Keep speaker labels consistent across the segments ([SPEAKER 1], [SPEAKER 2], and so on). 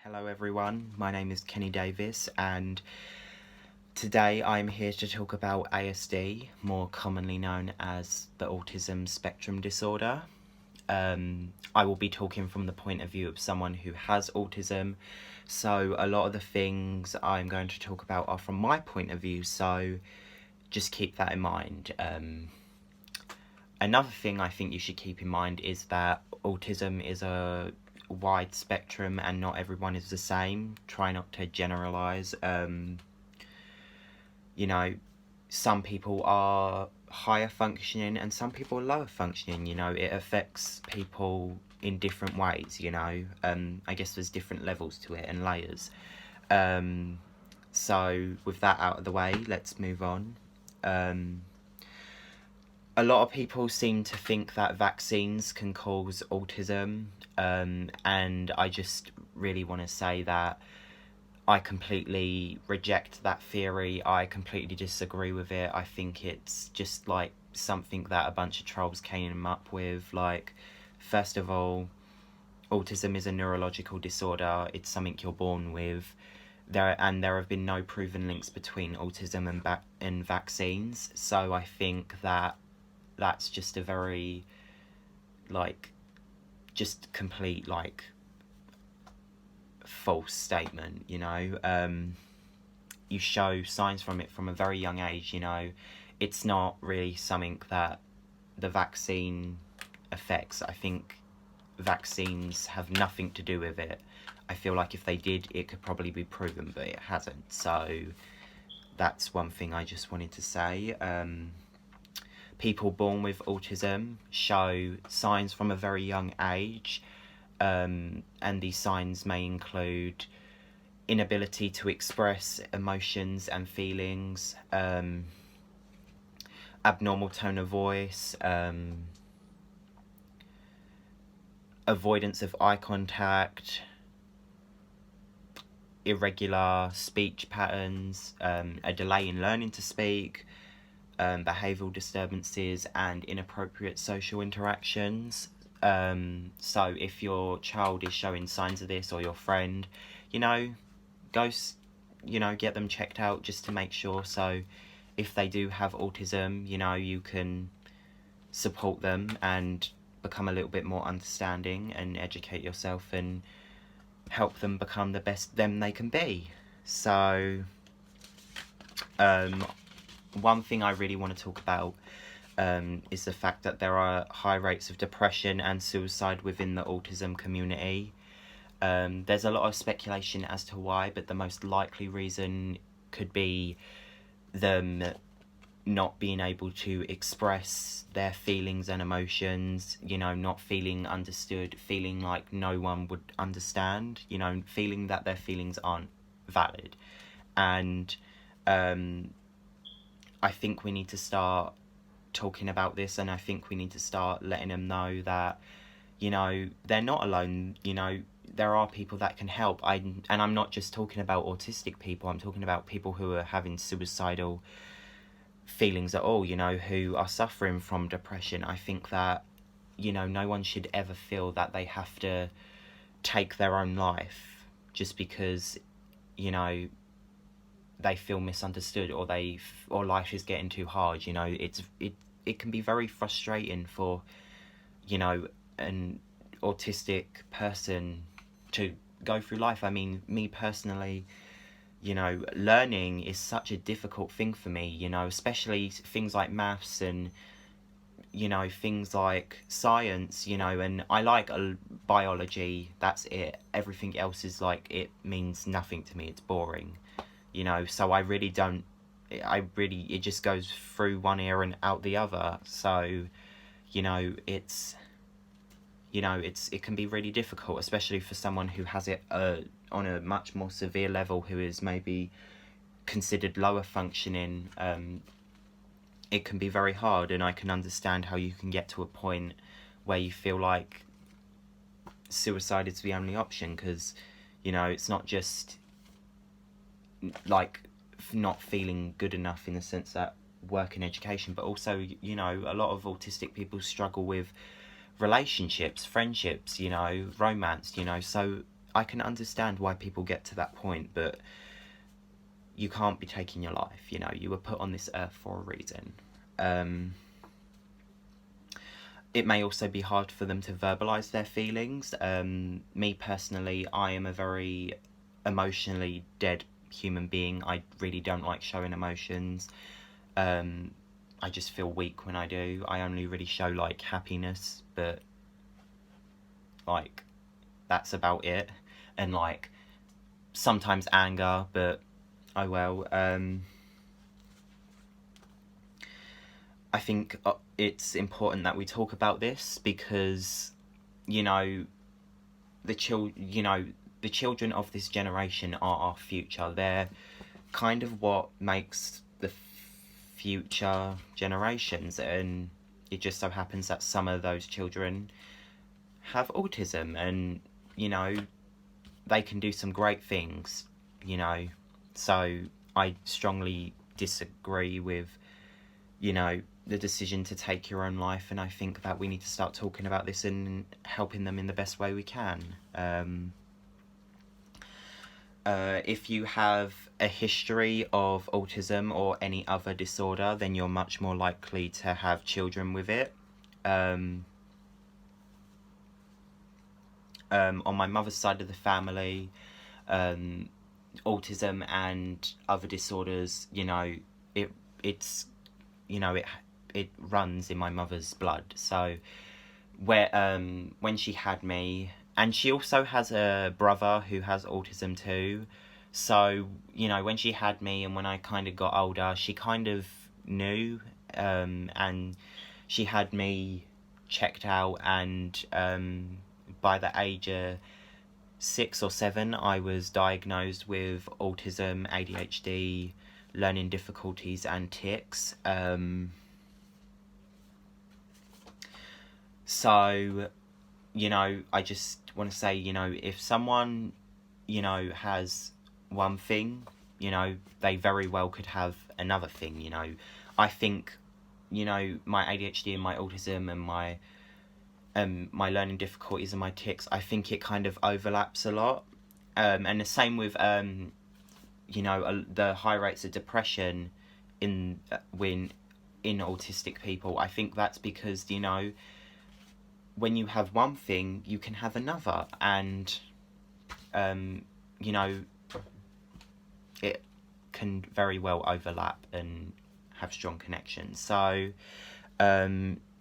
[SPEAKER 1] Hello everyone, my name is Kenny Davis and today I'm here to talk about ASD, more commonly known as the autism spectrum disorder. I will be talking from the point of view of someone who has autism, so a lot of the things I'm going to talk about are from my point of view, so just keep that in mind. Another thing I think you should keep in mind is that autism is a wide spectrum and not everyone is the same. Try not to generalize. Some people are higher functioning and some people are lower functioning. It affects people in different ways. I guess there's different levels to it and layers. So with that out of the way, let's move on. A lot of people seem to think that vaccines can cause autism, and I just really want to say that I completely reject that theory. I completely disagree with it. I think it's just like something that a bunch of trolls came up with. Like, first of all, autism is a neurological disorder. It's something you're born with. There have been no proven links between autism and vaccines. So I think that that's just a very, just complete, false statement, You show signs from it from a very young age, It's not really something that the vaccine affects. I think vaccines have nothing to do with it. I feel like if they did, it could probably be proven, but it hasn't. So that's one thing I just wanted to say. People born with autism show signs from a very young age, and these signs may include inability to express emotions and feelings, abnormal tone of voice, avoidance of eye contact, irregular speech patterns, a delay in learning to speak, behavioural disturbances and inappropriate social interactions. So if your child is showing signs of this, or your friend, go, get them checked out just to make sure. So if they do have autism, you can support them and become a little bit more understanding and educate yourself and help them become the best them they can be. So one thing I really want to talk about is the fact that there are high rates of depression and suicide within the autism community. There's a lot of speculation as to why, but the most likely reason could be them not being able to express their feelings and emotions, not feeling understood, feeling like no one would understand, feeling that their feelings aren't valid. And I think we need to start talking about this, and I think we need to start letting them know that, they're not alone. There are people that can help. And I'm not just talking about autistic people, I'm talking about people who are having suicidal feelings at all, who are suffering from depression. I think that, no one should ever feel that they have to take their own life just because, they feel misunderstood, or life is getting too hard. It can be very frustrating for, an autistic person to go through life. I mean, me personally, learning is such a difficult thing for me, especially things like maths and, things like science, and I like biology, that's it. Everything else is it means nothing to me, it's boring, so it just goes through one ear and out the other. So, it can be really difficult, especially for someone who has it on a much more severe level, who is maybe considered lower functioning. It can be very hard, and I can understand how you can get to a point where you feel like suicide is the only option, because, it's not just not feeling good enough in the sense that work in education, but also, a lot of autistic people struggle with relationships, friendships, romance, so I can understand why people get to that point, but you can't be taking your life. You know, you were put on this earth for a reason. It may also be hard for them to verbalize their feelings. Me personally, I am a very emotionally dead human being. I really don't like showing emotions. I just feel weak when I do. I only really show like happiness, but like that's about it. And like sometimes anger, but oh well. I think it's important that we talk about this because, you know, the children of this generation are our future. They're kind of what makes the future generations, and it just so happens that some of those children have autism, and you know, they can do some great things, you know. So I strongly disagree with, you know, the decision to take your own life, and I think that we need to start talking about this and helping them in the best way we can. If you have a history of autism or any other disorder, then you're much more likely to have children with it. On my mother's side of the family, autism and other disorders, you know, it's you know, it runs in my mother's blood. So when she had me, and she also has a brother who has autism too. So, you know, when she had me and when I kind of got older, she kind of knew, and she had me checked out, and by the age of 6 or 7, I was diagnosed with autism, ADHD, learning difficulties, and tics. So, you know, I just want to say, you know, if someone, you know, has one thing, you know, they very well could have another thing, you know. I think, you know, my ADHD and my autism and my learning difficulties and my tics, I think it kind of overlaps a lot. And the same with, you know, the high rates of depression in autistic people. I think that's because, you know, when you have one thing, you can have another, and you know, it can very well overlap and have strong connections. So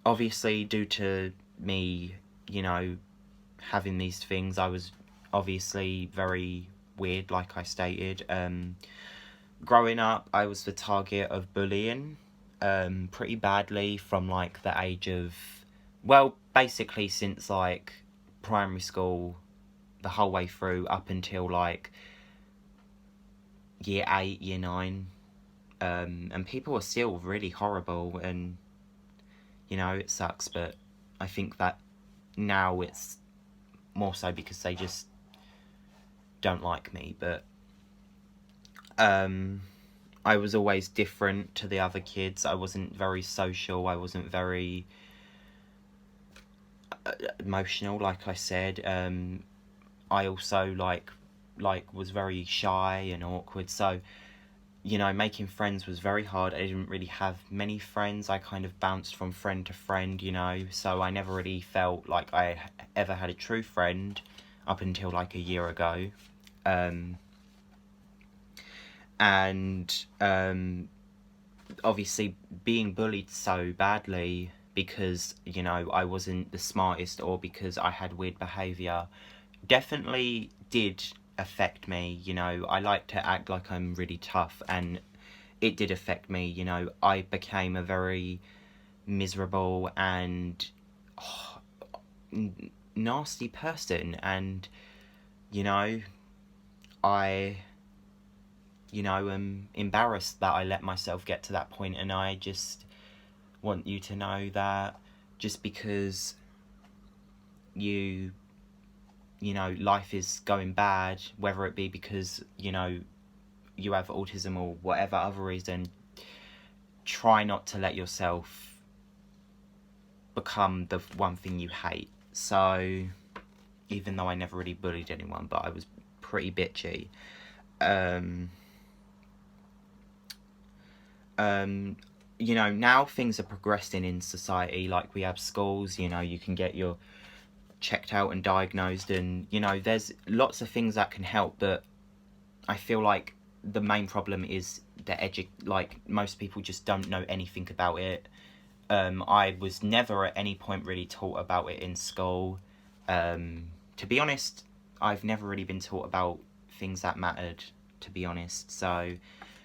[SPEAKER 1] obviously, due to me, you know, having these things, I was obviously very weird, like I stated. Growing up, I was the target of bullying pretty badly from like the age of, well, basically since like primary school, the whole way through up until like year 8, year 9. And people are still really horrible, and you know, it sucks, but I think that now it's more so because they just don't like me. But I was always different to the other kids. I wasn't very social. I wasn't very emotional, like I said. I also like was very shy and awkward. So, you know, making friends was very hard. I didn't really have many friends. I kind of bounced from friend to friend, you know. So I never really felt like I ever had a true friend up until like a year ago. And obviously being bullied so badly because, you know, I wasn't the smartest or because I had weird behaviour definitely did affect me. You know, I like to act like I'm really tough, and it did affect me. You know, I became a very miserable and nasty person, and you know, I am embarrassed that I let myself get to that point, and I just want you to know that just because you know, life is going bad, whether it be because, you know, you have autism or whatever other reason, try not to let yourself become the one thing you hate. So, even though I never really bullied anyone, but I was pretty bitchy. You know, now things are progressing in society. Like, we have schools, you know, you can get your checked out and diagnosed, and, you know, there's lots of things that can help, but I feel like the main problem is the like, most people just don't know anything about it. I was never at any point really taught about it in school. To be honest, I've never really been taught about things that mattered, to be honest. So,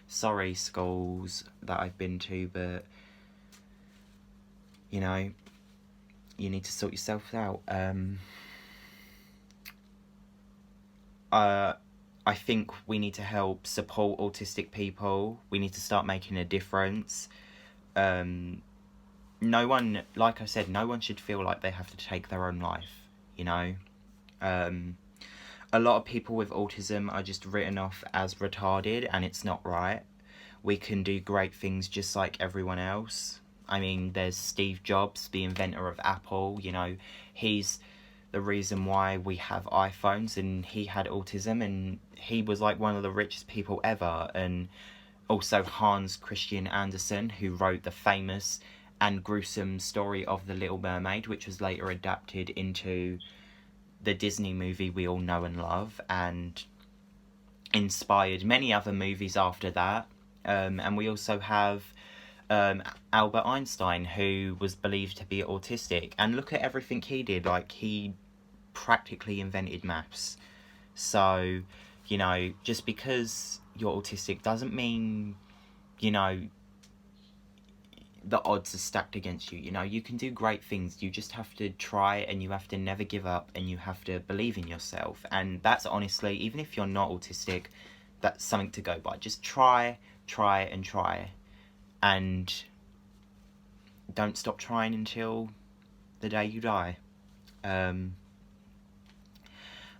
[SPEAKER 1] sorry, schools that I've been to, but, you know, you need to sort yourself out. I think we need to help support autistic people. We need to start making a difference. No one, like I said, no one should feel like they have to take their own life, you know? A lot of people with autism are just written off as retarded, and it's not right. We can do great things just like everyone else. I mean, there's Steve Jobs, the inventor of Apple, you know, he's the reason why we have iPhones, and he had autism, and he was like one of the richest people ever. And also Hans Christian Andersen, who wrote the famous and gruesome story of The Little Mermaid, which was later adapted into the Disney movie we all know and love, and inspired many other movies after that. And we also have Albert Einstein, who was believed to be autistic, and look at everything he did. Like, he practically invented maths. So, you know, just because you're autistic doesn't mean, you know, the odds are stacked against you. You know, you can do great things. You just have to try, and you have to never give up, and you have to believe in yourself. And that's honestly, even if you're not autistic, that's something to go by. Just try, and try. And don't stop trying until the day you die.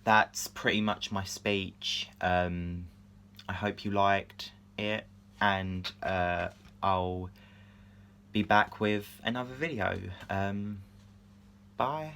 [SPEAKER 1] That's pretty much my speech. I hope you liked it, and I'll be back with another video. Bye.